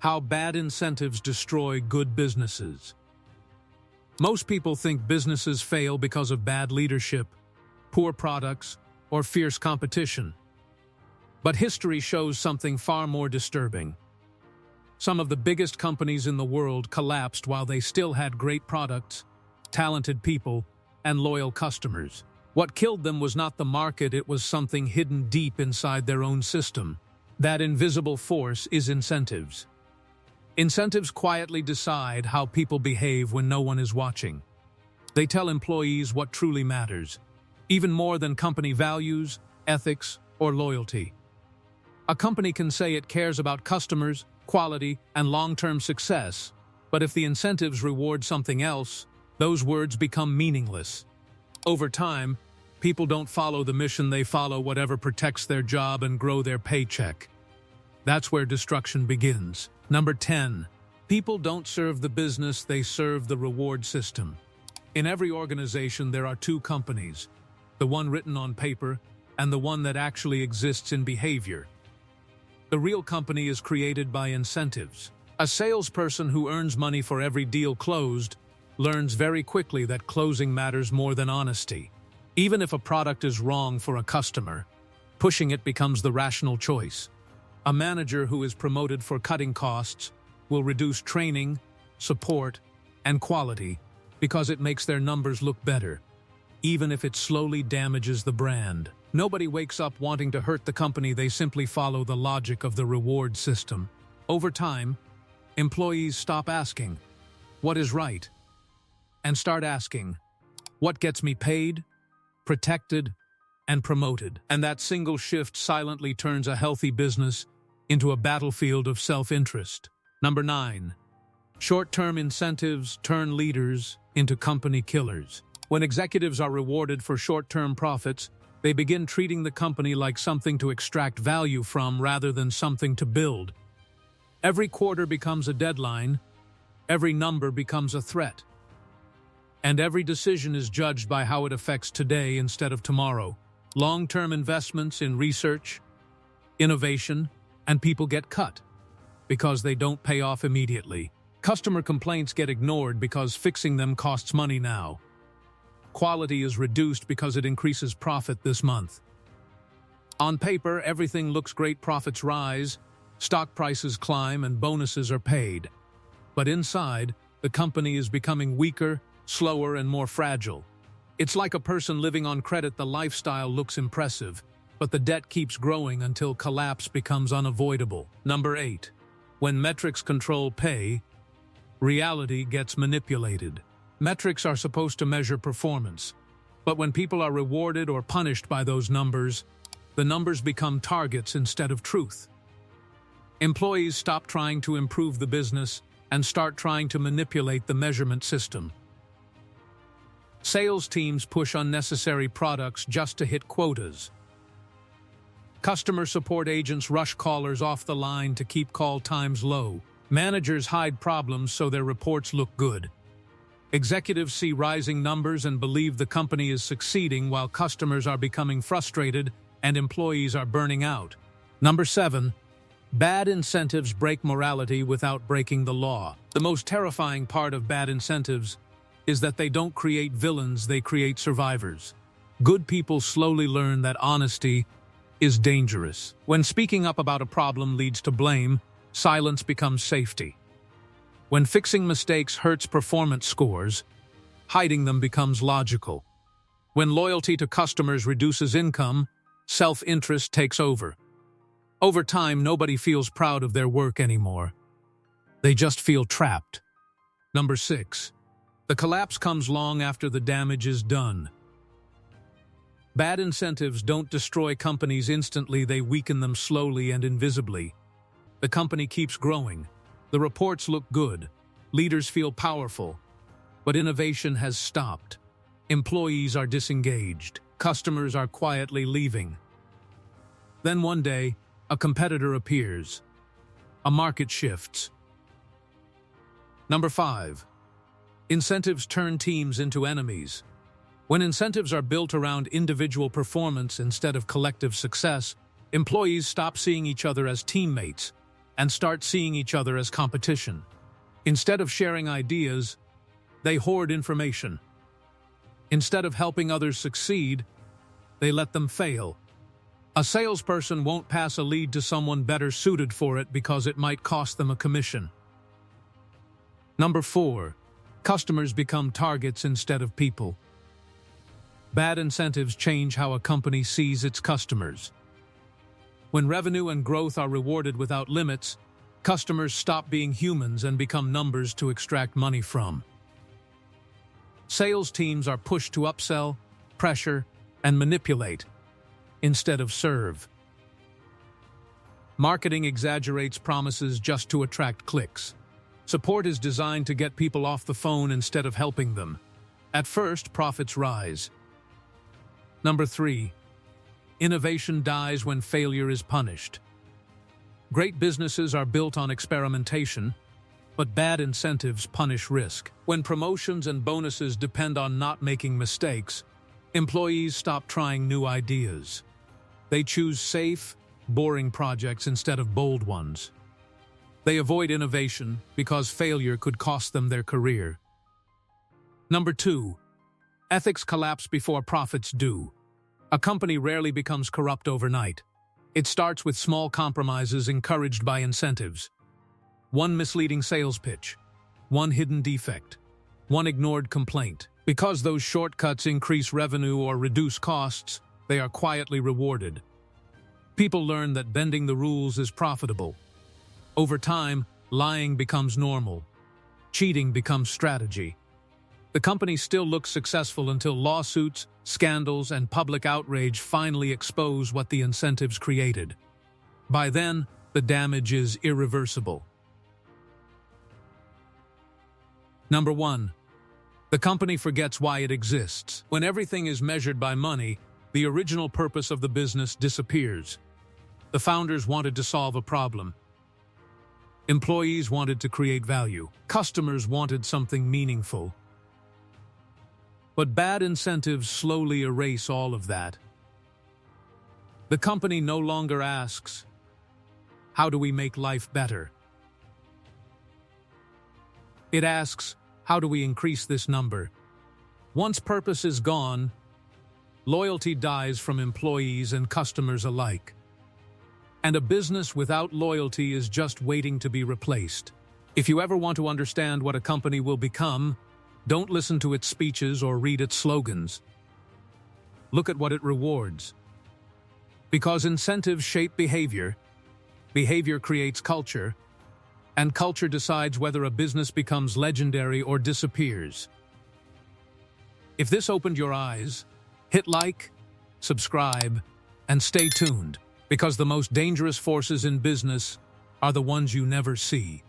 How bad incentives destroy good businesses. Most people think businesses fail because of bad leadership, poor products, or fierce competition. But history shows something far more disturbing. Some of the biggest companies in the world collapsed while they still had great products, talented people, and loyal customers. What killed them was not the market, it was something hidden deep inside their own system. That invisible force is incentives. Incentives quietly decide how people behave when no one is watching. They tell employees what truly matters, even more than company values, ethics, or loyalty. A company can say it cares about customers, quality, and long-term success, but if the incentives reward something else, those words become meaningless. Over time, people don't follow the mission, they follow whatever protects their job and grow their paycheck. That's where destruction begins. Number 10. People don't serve the business, they serve the reward system. In every organization, there are two companies, the one written on paper and the one that actually exists in behavior. The real company is created by incentives. A salesperson who earns money for every deal closed learns very quickly that closing matters more than honesty. Even if a product is wrong for a customer, pushing it becomes the rational choice. A manager who is promoted for cutting costs will reduce training, support, and quality because it makes their numbers look better, even if it slowly damages the brand. Nobody wakes up wanting to hurt the company, they simply follow the logic of the reward system. Over time, employees stop asking, "What is right?" and start asking, "What gets me paid, protected, and promoted?" And that single shift silently turns a healthy business into a battlefield of self-interest. Number 9. Short-term incentives turn leaders into company killers. When executives are rewarded for short-term profits, they begin treating the company like something to extract value from rather than something to build. Every quarter becomes a deadline, every number becomes a threat, and every decision is judged by how it affects today instead of tomorrow. Long-term investments in research, innovation, and people get cut because they don't pay off immediately. Customer complaints get ignored because fixing them costs money now. Quality is reduced because it increases profit this month. On paper, everything looks great, profits rise, stock prices climb, and bonuses are paid. But inside, the company is becoming weaker, slower, and more fragile. It's like a person living on credit. The lifestyle looks impressive, but the debt keeps growing until collapse becomes unavoidable. Number 8. When metrics control pay, reality gets manipulated. Metrics are supposed to measure performance, but when people are rewarded or punished by those numbers, the numbers become targets instead of truth. Employees stop trying to improve the business and start trying to manipulate the measurement system. Sales teams push unnecessary products just to hit quotas. Customer support agents rush callers off the line to keep call times low. Managers hide problems so their reports look good. Executives see rising numbers and believe the company is succeeding while customers are becoming frustrated and employees are burning out. Number 7. Bad incentives break morality without breaking the law. The most terrifying part of bad incentives is that they don't create villains, they create survivors. Good people slowly learn that honesty is dangerous. When speaking up about a problem leads to blame, silence becomes safety. When fixing mistakes hurts performance scores, hiding them becomes logical. When loyalty to customers reduces income, self-interest takes over. Over time, nobody feels proud of their work anymore. They just feel trapped. Number 6. The collapse comes long after the damage is done. Bad incentives don't destroy companies instantly, they weaken them slowly and invisibly. The company keeps growing. The reports look good. Leaders feel powerful. But innovation has stopped. Employees are disengaged. Customers are quietly leaving. Then one day, a competitor appears. A market shifts. Number 5. Incentives turn teams into enemies. When incentives are built around individual performance instead of collective success, employees stop seeing each other as teammates and start seeing each other as competition. Instead of sharing ideas, they hoard information. Instead of helping others succeed, they let them fail. A salesperson won't pass a lead to someone better suited for it because it might cost them a commission. Number 4, customers become targets instead of people. Bad incentives change how a company sees its customers. When revenue and growth are rewarded without limits, customers stop being humans and become numbers to extract money from. Sales teams are pushed to upsell, pressure, and manipulate instead of serve. Marketing exaggerates promises just to attract clicks. Support is designed to get people off the phone instead of helping them. At first, profits rise. Number 3, innovation dies when failure is punished. Great businesses are built on experimentation, but bad incentives punish risk. When promotions and bonuses depend on not making mistakes, employees stop trying new ideas. They choose safe, boring projects instead of bold ones. They avoid innovation because failure could cost them their career. Number 2, ethics collapse before profits do. A company rarely becomes corrupt overnight. It starts with small compromises encouraged by incentives. One misleading sales pitch, one hidden defect, one ignored complaint. Because those shortcuts increase revenue or reduce costs, they are quietly rewarded. People learn that bending the rules is profitable. Over time, lying becomes normal. Cheating becomes strategy. The company still looks successful until lawsuits, scandals, and public outrage finally expose what the incentives created. By then, the damage is irreversible. Number 1. The company forgets why it exists. When everything is measured by money, the original purpose of the business disappears. The founders wanted to solve a problem. Employees wanted to create value. Customers wanted something meaningful. But bad incentives slowly erase all of that. The company no longer asks, "How do we make life better?" It asks, "How do we increase this number?" Once purpose is gone, loyalty dies from employees and customers alike. And a business without loyalty is just waiting to be replaced. If you ever want to understand what a company will become, don't listen to its speeches or read its slogans. Look at what it rewards. Because incentives shape behavior, behavior creates culture, and culture decides whether a business becomes legendary or disappears. If this opened your eyes, hit like, subscribe, and stay tuned, because the most dangerous forces in business are the ones you never see.